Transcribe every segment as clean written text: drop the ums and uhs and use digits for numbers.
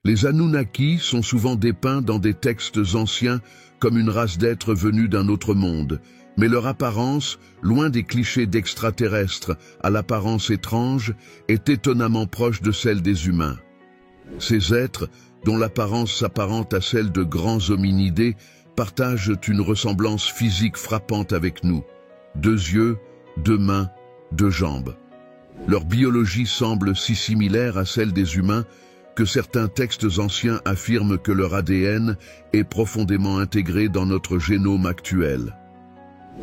Les Anunnaki sont souvent dépeints dans des textes anciens comme une race d'êtres venus d'un autre monde, mais leur apparence, loin des clichés d'extraterrestres à l'apparence étrange, est étonnamment proche de celle des humains. Ces êtres, dont l'apparence s'apparente à celle de grands hominidés, partagent une ressemblance physique frappante avec nous. 2 yeux, 2 mains, 2 jambes. Leur biologie semble si similaire à celle des humains que certains textes anciens affirment que leur ADN est profondément intégré dans notre génome actuel.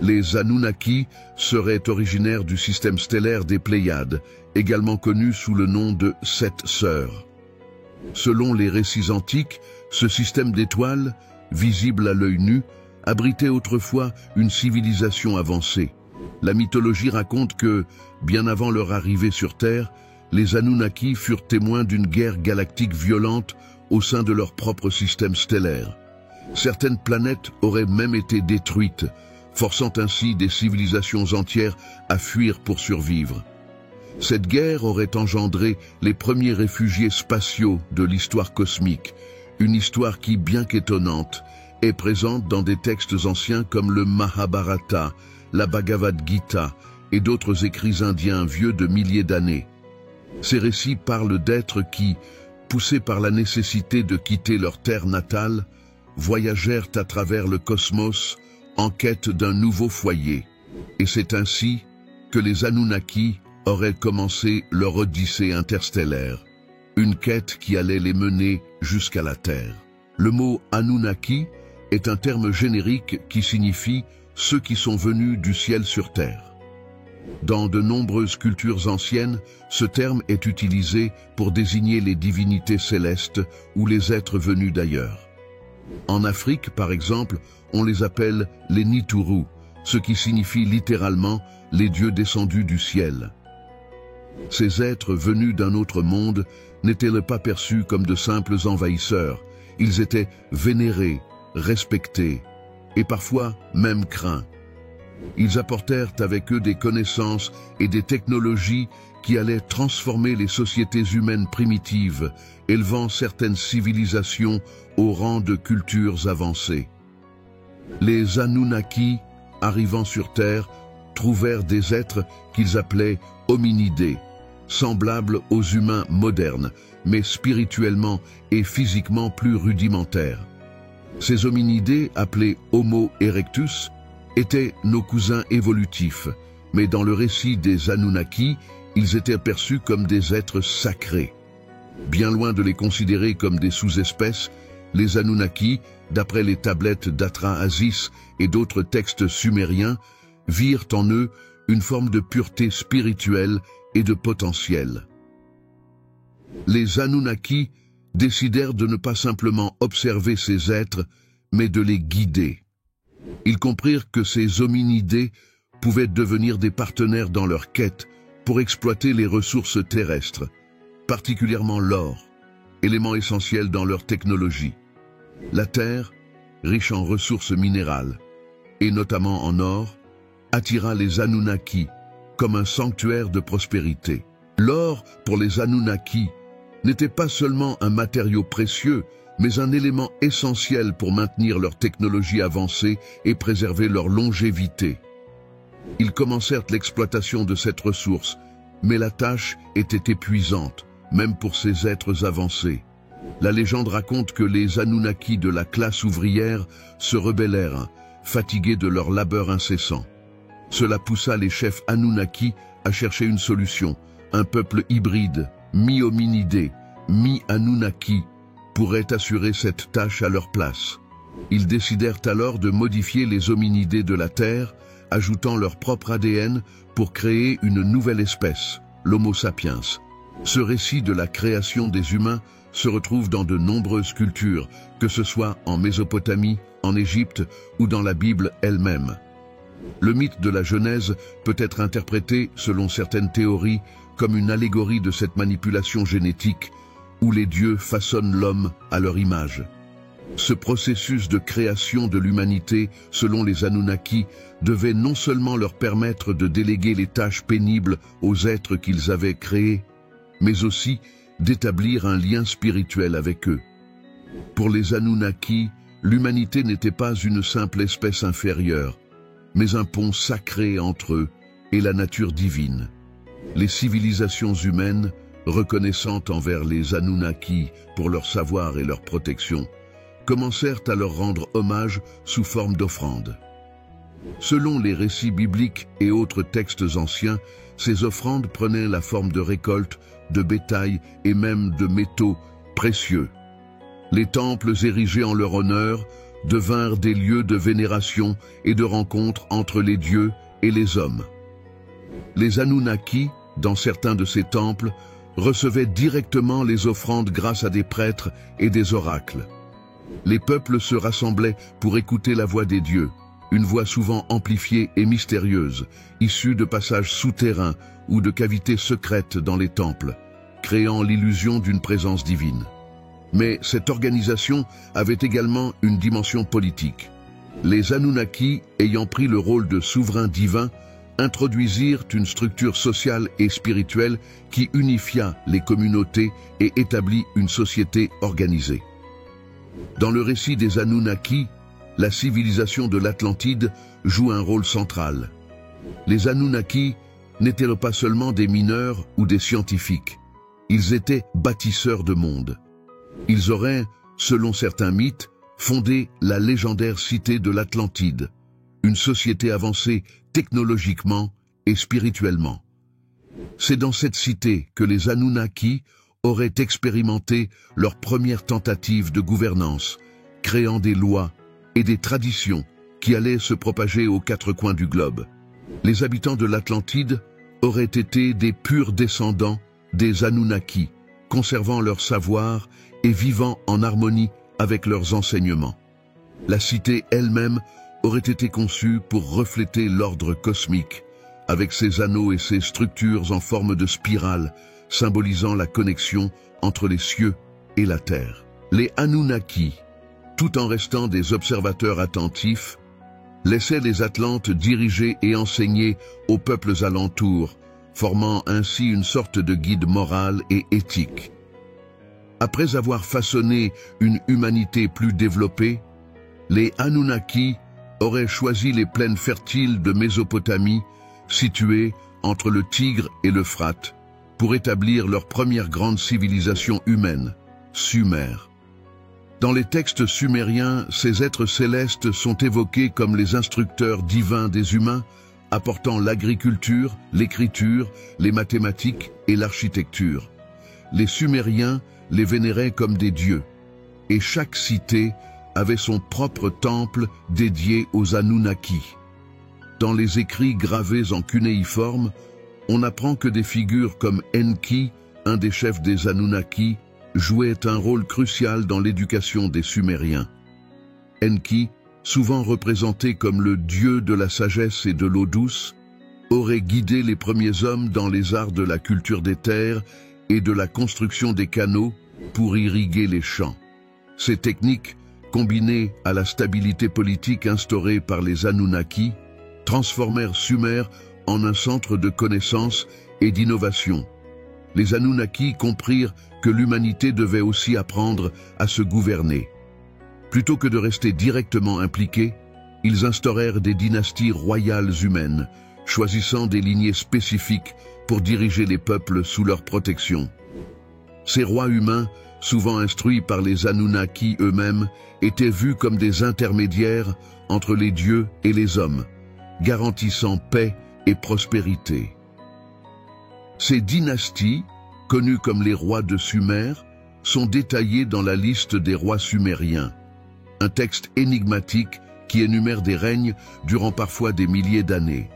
Les Anunnaki seraient originaires du système stellaire des Pléiades, également connu sous le nom de 7 sœurs. Selon les récits antiques, ce système d'étoiles, visible à l'œil nu, abritait autrefois une civilisation avancée. La mythologie raconte que, bien avant leur arrivée sur Terre, les Anunnaki furent témoins d'une guerre galactique violente au sein de leur propre système stellaire. Certaines planètes auraient même été détruites, forçant ainsi des civilisations entières à fuir pour survivre. Cette guerre aurait engendré les premiers réfugiés spatiaux de l'histoire cosmique, une histoire qui, bien qu'étonnante, est présente dans des textes anciens comme le Mahabharata, la Bhagavad Gita et d'autres écrits indiens vieux de milliers d'années. Ces récits parlent d'êtres qui, poussés par la nécessité de quitter leur terre natale, voyagèrent à travers le cosmos en quête d'un nouveau foyer. Et c'est ainsi que les Anunnaki auraient commencé leur odyssée interstellaire, une quête qui allait les mener jusqu'à la Terre. Le mot Anunnaki est un terme générique qui signifie « ceux qui sont venus du ciel sur Terre ». Dans de nombreuses cultures anciennes, ce terme est utilisé pour désigner les divinités célestes ou les êtres venus d'ailleurs. En Afrique, par exemple, on les appelle les Nituru, ce qui signifie littéralement « les dieux descendus du ciel ». Ces êtres venus d'un autre monde n'étaient pas perçus comme de simples envahisseurs, ils étaient vénérés, respectés et parfois même craints. Ils apportèrent avec eux des connaissances et des technologies qui allaient transformer les sociétés humaines primitives, élevant certaines civilisations au rang de cultures avancées. Les Anunnaki, arrivant sur Terre, trouvèrent des êtres qu'ils appelaient hominidés, semblables aux humains modernes, mais spirituellement et physiquement plus rudimentaires. Ces hominidés, appelés Homo erectus, étaient nos cousins évolutifs, mais dans le récit des Anunnaki, ils étaient perçus comme des êtres sacrés. Bien loin de les considérer comme des sous-espèces, les Anunnaki, d'après les tablettes d'Atra-Asis et d'autres textes sumériens, virent en eux une forme de pureté spirituelle et de potentiel. Les Anunnaki décidèrent de ne pas simplement observer ces êtres, mais de les guider. Ils comprirent que ces hominidés pouvaient devenir des partenaires dans leur quête pour exploiter les ressources terrestres, particulièrement l'or, élément essentiel dans leur technologie. La Terre, riche en ressources minérales, et notamment en or, attira les Anunnaki comme un sanctuaire de prospérité. L'or, pour les Anunnaki, n'était pas seulement un matériau précieux, mais un élément essentiel pour maintenir leur technologie avancée et préserver leur longévité. Ils commencèrent l'exploitation de cette ressource, mais la tâche était épuisante, même pour ces êtres avancés. La légende raconte que les Anunnaki de la classe ouvrière se rebellèrent, fatigués de leur labeur incessant. Cela poussa les chefs Anunnaki à chercher une solution. Un peuple hybride, mi-hominidé, mi-Anunnaki, pourrait assurer cette tâche à leur place. Ils décidèrent alors de modifier les hominidés de la Terre, ajoutant leur propre ADN pour créer une nouvelle espèce, l'Homo sapiens. Ce récit de la création des humains se retrouve dans de nombreuses cultures, que ce soit en Mésopotamie, en Égypte ou dans la Bible elle-même. Le mythe de la Genèse peut être interprété, selon certaines théories, comme une allégorie de cette manipulation génétique, où les dieux façonnent l'homme à leur image. Ce processus de création de l'humanité, selon les Anunnaki, devait non seulement leur permettre de déléguer les tâches pénibles aux êtres qu'ils avaient créés, mais aussi d'établir un lien spirituel avec eux. Pour les Anunnaki, l'humanité n'était pas une simple espèce inférieure, mais un pont sacré entre eux et la nature divine. Les civilisations humaines, reconnaissant envers les Anunnaki pour leur savoir et leur protection, commencèrent à leur rendre hommage sous forme d'offrandes. Selon les récits bibliques et autres textes anciens, ces offrandes prenaient la forme de récoltes, de bétail et même de métaux précieux. Les temples érigés en leur honneur devinrent des lieux de vénération et de rencontre entre les dieux et les hommes. Les Anunnaki, dans certains de ces temples, recevaient directement les offrandes grâce à des prêtres et des oracles. Les peuples se rassemblaient pour écouter la voix des dieux, une voix souvent amplifiée et mystérieuse, issue de passages souterrains ou de cavités secrètes dans les temples, créant l'illusion d'une présence divine. Mais cette organisation avait également une dimension politique. Les Anunnaki, ayant pris le rôle de souverains divins, introduisirent une structure sociale et spirituelle qui unifia les communautés et établit une société organisée. Dans le récit des Anunnaki, la civilisation de l'Atlantide joue un rôle central. Les Anunnaki n'étaient pas seulement des mineurs ou des scientifiques, ils étaient bâtisseurs de mondes. Ils auraient, selon certains mythes, fondé la légendaire cité de l'Atlantide, une société avancée technologiquement et spirituellement. C'est dans cette cité que les Anunnaki auraient expérimenté leur première tentative de gouvernance, créant des lois et des traditions qui allaient se propager aux quatre coins du globe. Les habitants de l'Atlantide auraient été des purs descendants des Anunnaki, conservant leur savoir et vivant en harmonie avec leurs enseignements. La cité elle-même aurait été conçue pour refléter l'ordre cosmique, avec ses anneaux et ses structures en forme de spirale, symbolisant la connexion entre les cieux et la terre. Les Anunnaki, tout en restant des observateurs attentifs, laissaient les Atlantes diriger et enseigner aux peuples alentours, formant ainsi une sorte de guide moral et éthique. Après avoir façonné une humanité plus développée, les Anunnaki auraient choisi les plaines fertiles de Mésopotamie, situées entre le Tigre et l'Euphrate, pour établir leur première grande civilisation humaine, Sumer. Dans les textes sumériens, ces êtres célestes sont évoqués comme les instructeurs divins des humains, apportant l'agriculture, l'écriture, les mathématiques et l'architecture. Les Sumériens les vénéraient comme des dieux, et chaque cité avait son propre temple dédié aux Anunnaki. Dans les écrits gravés en cunéiforme, on apprend que des figures comme Enki, un des chefs des Anunnaki, jouait un rôle crucial dans l'éducation des Sumériens. Enki, souvent représenté comme le dieu de la sagesse et de l'eau douce, aurait guidé les premiers hommes dans les arts de la culture des terres et de la construction des canaux pour irriguer les champs. Ces techniques, combinées à la stabilité politique instaurée par les Anunnaki, transformèrent Sumer en un centre de connaissance et d'innovation. Les Anunnaki comprirent que l'humanité devait aussi apprendre à se gouverner. Plutôt que de rester directement impliqués, ils instaurèrent des dynasties royales humaines, choisissant des lignées spécifiques pour diriger les peuples sous leur protection. Ces rois humains, souvent instruits par les Anunnaki eux-mêmes, étaient vus comme des intermédiaires entre les dieux et les hommes, garantissant paix et prospérité. Ces dynasties, connues comme les rois de Sumer, sont détaillées dans la liste des rois sumériens, un texte énigmatique qui énumère des règnes durant parfois des milliers d'années.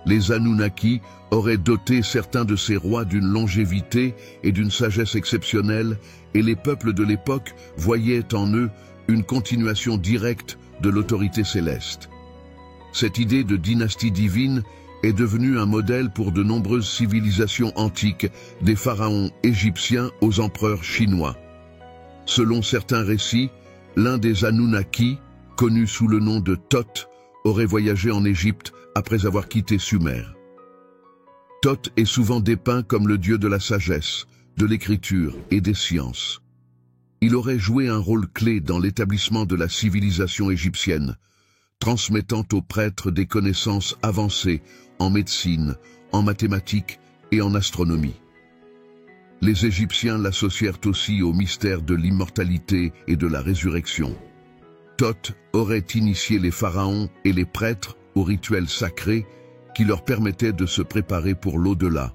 Les Anunnaki auraient doté certains de ces rois d'une longévité et d'une sagesse exceptionnelle, et les peuples de l'époque voyaient en eux une continuation directe de l'autorité céleste. Cette idée de dynastie divine est devenue un modèle pour de nombreuses civilisations antiques, des pharaons égyptiens aux empereurs chinois. Selon certains récits, l'un des Anunnaki, connu sous le nom de Thoth, aurait voyagé en Égypte après avoir quitté Sumer. Thoth est souvent dépeint comme le dieu de la sagesse, de l'écriture et des sciences. Il aurait joué un rôle clé dans l'établissement de la civilisation égyptienne, transmettant aux prêtres des connaissances avancées en médecine, en mathématiques et en astronomie. Les Égyptiens l'associèrent aussi au mystère de l'immortalité et de la résurrection. Thoth aurait initié les pharaons et les prêtres aux rituels sacrés qui leur permettaient de se préparer pour l'au-delà,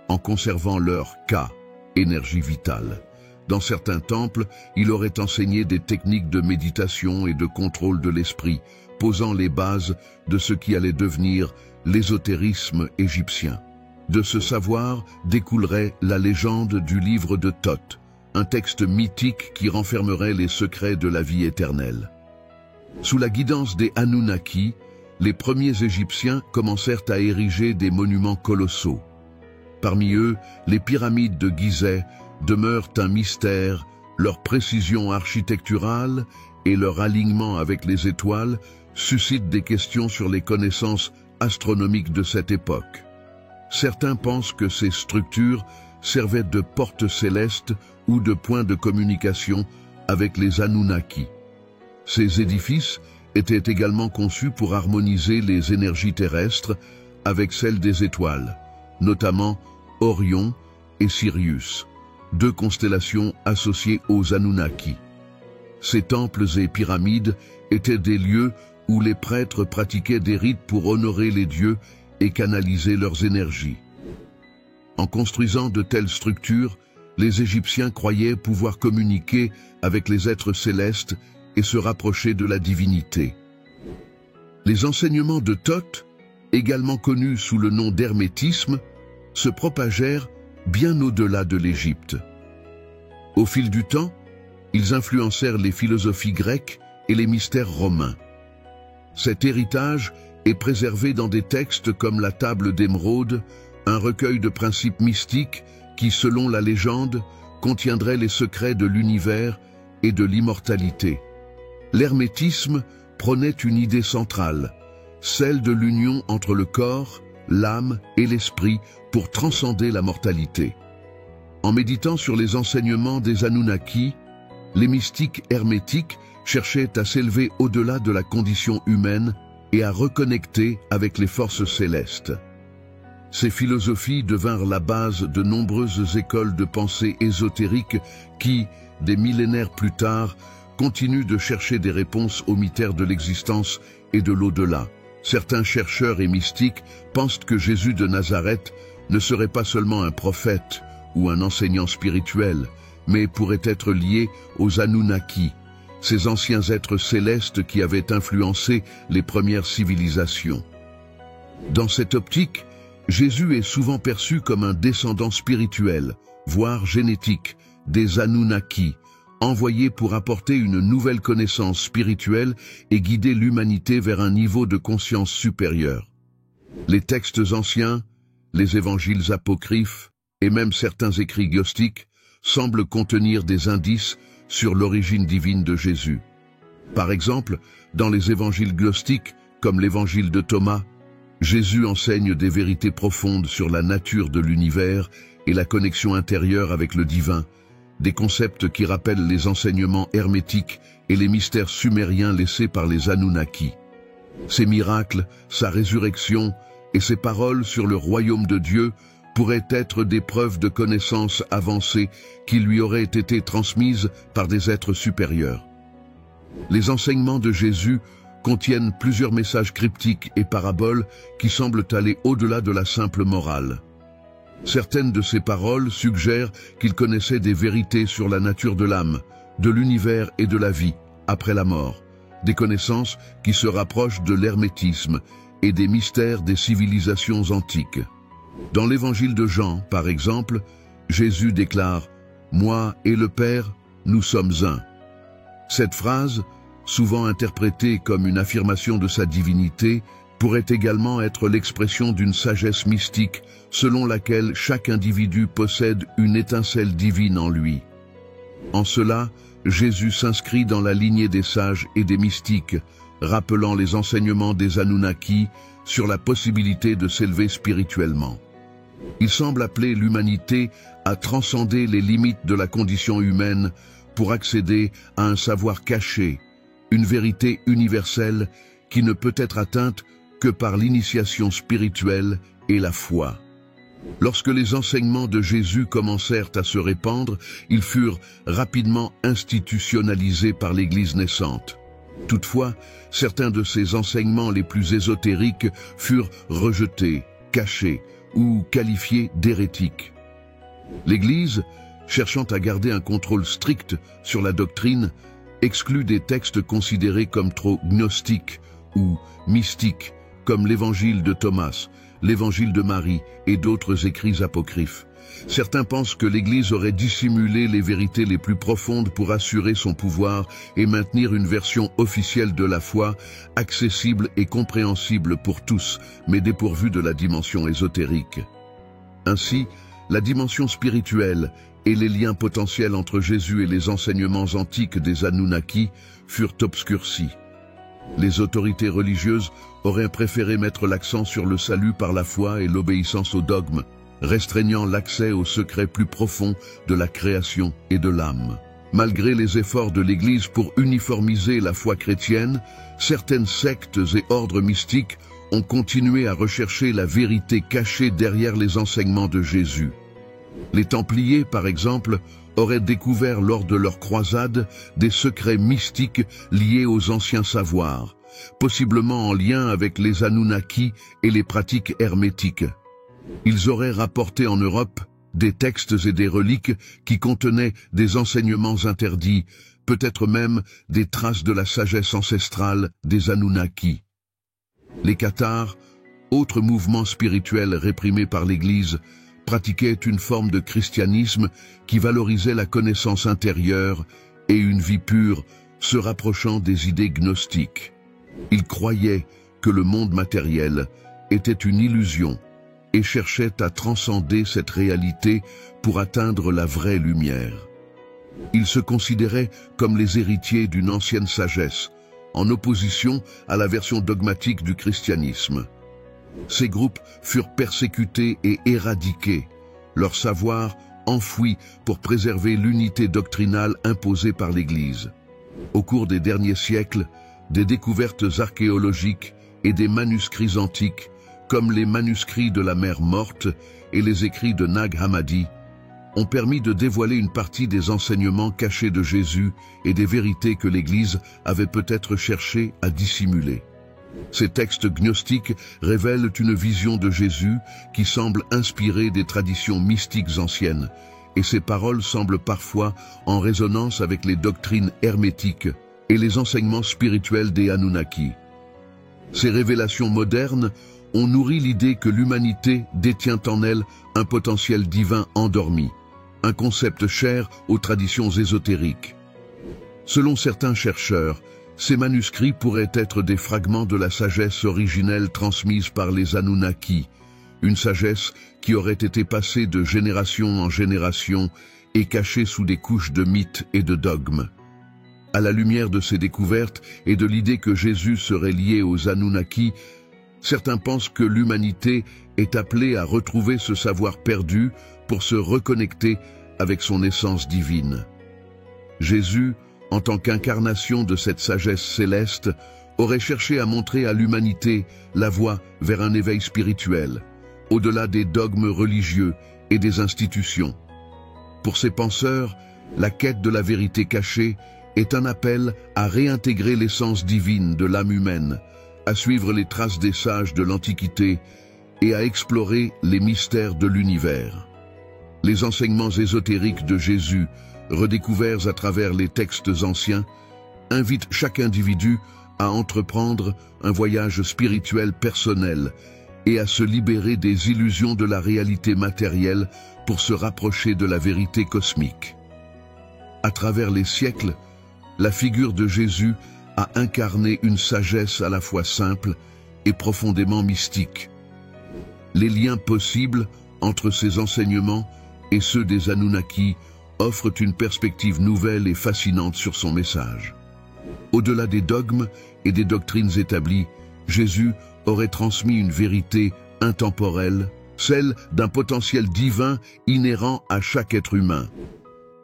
en conservant leur Ka, énergie vitale. Dans certains temples, il aurait enseigné des techniques de méditation et de contrôle de l'esprit, posant les bases de ce qui allait devenir l'ésotérisme égyptien. De ce savoir découlerait la légende du livre de Thoth, un texte mythique qui renfermerait les secrets de la vie éternelle. Sous la guidance des Anunnaki, les premiers Égyptiens commencèrent à ériger des monuments colossaux. Parmi eux, les pyramides de Gizeh demeurent un mystère, leur précision architecturale et leur alignement avec les étoiles suscitent des questions sur les connaissances astronomiques de cette époque. Certains pensent que ces structures servaient de portes célestes ou de points de communication avec les Anunnaki. Ces édifices étaient également conçus pour harmoniser les énergies terrestres avec celles des étoiles, notamment Orion et Sirius, deux constellations associées aux Anunnaki. Ces temples et pyramides étaient des lieux où les prêtres pratiquaient des rites pour honorer les dieux et canaliser leurs énergies. En construisant de telles structures, les Égyptiens croyaient pouvoir communiquer avec les êtres célestes et se rapprocher de la divinité. Les enseignements de Thoth, également connus sous le nom d'hermétisme, se propagèrent bien au-delà de l'Égypte. Au fil du temps, ils influencèrent les philosophies grecques et les mystères romains. Cet héritage est préservé dans des textes comme la Table d'Émeraude, un recueil de principes mystiques qui, selon la légende, contiendrait les secrets de l'univers et de l'immortalité. L'hermétisme prônait une idée centrale, celle de l'union entre le corps, l'âme et l'esprit pour transcender la mortalité. En méditant sur les enseignements des Anunnaki, les mystiques hermétiques cherchaient à s'élever au-delà de la condition humaine et à reconnecter avec les forces célestes. Ces philosophies devinrent la base de nombreuses écoles de pensée ésotériques qui, des millénaires plus tard, continuent de chercher des réponses aux mystères de l'existence et de l'au-delà. Certains chercheurs et mystiques pensent que Jésus de Nazareth ne serait pas seulement un prophète ou un enseignant spirituel, mais pourrait être lié aux Anunnaki, ces anciens êtres célestes qui avaient influencé les premières civilisations. Dans cette optique, Jésus est souvent perçu comme un descendant spirituel, voire génétique, des Anunnaki, envoyé pour apporter une nouvelle connaissance spirituelle et guider l'humanité vers un niveau de conscience supérieur. Les textes anciens, les évangiles apocryphes et même certains écrits gnostiques semblent contenir des indices sur l'origine divine de Jésus. Par exemple, dans les évangiles gnostiques, comme l'évangile de Thomas, Jésus enseigne des vérités profondes sur la nature de l'univers et la connexion intérieure avec le divin, des concepts qui rappellent les enseignements hermétiques et les mystères sumériens laissés par les Anunnaki. Ces miracles, sa résurrection et ses paroles sur le royaume de Dieu pourraient être des preuves de connaissances avancées qui lui auraient été transmises par des êtres supérieurs. Les enseignements de Jésus contiennent plusieurs messages cryptiques et paraboles qui semblent aller au-delà de la simple morale. Certaines de ces paroles suggèrent qu'il connaissait des vérités sur la nature de l'âme, de l'univers et de la vie, après la mort, des connaissances qui se rapprochent de l'hermétisme et des mystères des civilisations antiques. Dans l'évangile de Jean, par exemple, Jésus déclare « Moi et le Père, nous sommes un ». Cette phrase, souvent interprétée comme une affirmation de sa divinité, pourrait également être l'expression d'une sagesse mystique selon laquelle chaque individu possède une étincelle divine en lui. En cela, Jésus s'inscrit dans la lignée des sages et des mystiques, rappelant les enseignements des Anunnaki sur la possibilité de s'élever spirituellement. Il semble appeler l'humanité à transcender les limites de la condition humaine pour accéder à un savoir caché, une vérité universelle qui ne peut être atteinte que par l'initiation spirituelle et la foi. Lorsque les enseignements de Jésus commencèrent à se répandre, ils furent rapidement institutionnalisés par l'Église naissante. Toutefois, certains de ces enseignements les plus ésotériques furent rejetés, cachés ou qualifiés d'hérétiques. L'Église, cherchant à garder un contrôle strict sur la doctrine, exclut des textes considérés comme trop gnostiques ou mystiques, comme l'Évangile de Thomas, l'Évangile de Marie et d'autres écrits apocryphes. Certains pensent que l'Église aurait dissimulé les vérités les plus profondes pour assurer son pouvoir et maintenir une version officielle de la foi, accessible et compréhensible pour tous, mais dépourvue de la dimension ésotérique. Ainsi, la dimension spirituelle et les liens potentiels entre Jésus et les enseignements antiques des Anunnaki furent obscurcis. Les autorités religieuses auraient préféré mettre l'accent sur le salut par la foi et l'obéissance aux dogmes, restreignant l'accès aux secrets plus profonds de la création et de l'âme. Malgré les efforts de l'Église pour uniformiser la foi chrétienne, certaines sectes et ordres mystiques ont continué à rechercher la vérité cachée derrière les enseignements de Jésus. Les Templiers, par exemple, auraient découvert lors de leur croisade des secrets mystiques liés aux anciens savoirs, possiblement en lien avec les Anunnaki et les pratiques hermétiques. Ils auraient rapporté en Europe des textes et des reliques qui contenaient des enseignements interdits, peut-être même des traces de la sagesse ancestrale des Anunnaki. Les Cathars, autres mouvements spirituels réprimés par l'Église, pratiquaient une forme de christianisme qui valorisait la connaissance intérieure et une vie pure se rapprochant des idées gnostiques. Ils croyaient que le monde matériel était une illusion et cherchaient à transcender cette réalité pour atteindre la vraie lumière. Ils se considéraient comme les héritiers d'une ancienne sagesse, en opposition à la version dogmatique du christianisme. Ces groupes furent persécutés et éradiqués, leur savoir enfoui pour préserver l'unité doctrinale imposée par l'Église. Au cours des derniers siècles, des découvertes archéologiques et des manuscrits antiques, comme les manuscrits de la mer Morte et les écrits de Nag Hammadi, ont permis de dévoiler une partie des enseignements cachés de Jésus et des vérités que l'Église avait peut-être cherché à dissimuler. Ces textes gnostiques révèlent une vision de Jésus qui semble inspirée des traditions mystiques anciennes, et ces paroles semblent parfois en résonance avec les doctrines hermétiques et les enseignements spirituels des Anunnaki. Ces révélations modernes ont nourri l'idée que l'humanité détient en elle un potentiel divin endormi, un concept cher aux traditions ésotériques. Selon certains chercheurs, ces manuscrits pourraient être des fragments de la sagesse originelle transmise par les Anunnaki, une sagesse qui aurait été passée de génération en génération et cachée sous des couches de mythes et de dogmes. À la lumière de ces découvertes et de l'idée que Jésus serait lié aux Anunnaki, certains pensent que l'humanité est appelée à retrouver ce savoir perdu pour se reconnecter avec son essence divine. Jésus, en tant qu'incarnation de cette sagesse céleste, aurait cherché à montrer à l'humanité la voie vers un éveil spirituel, au-delà des dogmes religieux et des institutions. Pour ces penseurs, la quête de la vérité cachée est un appel à réintégrer l'essence divine de l'âme humaine, à suivre les traces des sages de l'Antiquité et à explorer les mystères de l'univers. Les enseignements ésotériques de Jésus, redécouverts à travers les textes anciens, invitent chaque individu à entreprendre un voyage spirituel personnel et à se libérer des illusions de la réalité matérielle pour se rapprocher de la vérité cosmique. À travers les siècles, la figure de Jésus a incarné une sagesse à la fois simple et profondément mystique. Les liens possibles entre ses enseignements et ceux des Anunnaki offrent une perspective nouvelle et fascinante sur son message. Au-delà des dogmes et des doctrines établies, Jésus aurait transmis une vérité intemporelle, celle d'un potentiel divin inhérent à chaque être humain.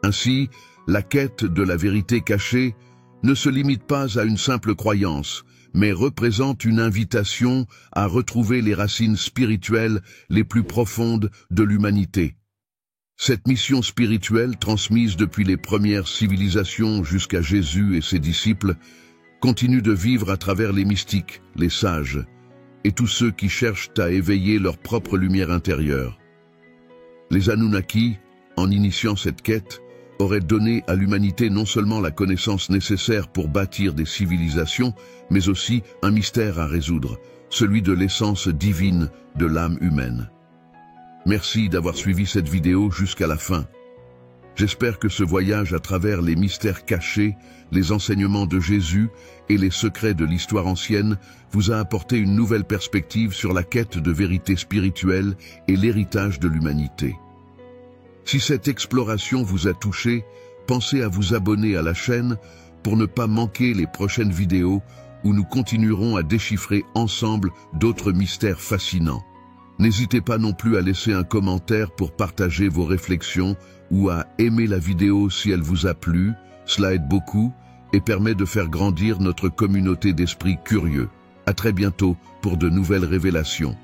Ainsi, la quête de la vérité cachée ne se limite pas à une simple croyance, mais représente une invitation à retrouver les racines spirituelles les plus profondes de l'humanité. Cette mission spirituelle, transmise depuis les premières civilisations jusqu'à Jésus et ses disciples, continue de vivre à travers les mystiques, les sages, et tous ceux qui cherchent à éveiller leur propre lumière intérieure. Les Anunnaki, en initiant cette quête, auraient donné à l'humanité non seulement la connaissance nécessaire pour bâtir des civilisations, mais aussi un mystère à résoudre, celui de l'essence divine de l'âme humaine. Merci d'avoir suivi cette vidéo jusqu'à la fin. J'espère que ce voyage à travers les mystères cachés, les enseignements de Jésus et les secrets de l'histoire ancienne vous a apporté une nouvelle perspective sur la quête de vérité spirituelle et l'héritage de l'humanité. Si cette exploration vous a touché, pensez à vous abonner à la chaîne pour ne pas manquer les prochaines vidéos où nous continuerons à déchiffrer ensemble d'autres mystères fascinants. N'hésitez pas non plus à laisser un commentaire pour partager vos réflexions ou à aimer la vidéo si elle vous a plu. Cela aide beaucoup et permet de faire grandir notre communauté d'esprits curieux. À très bientôt pour de nouvelles révélations.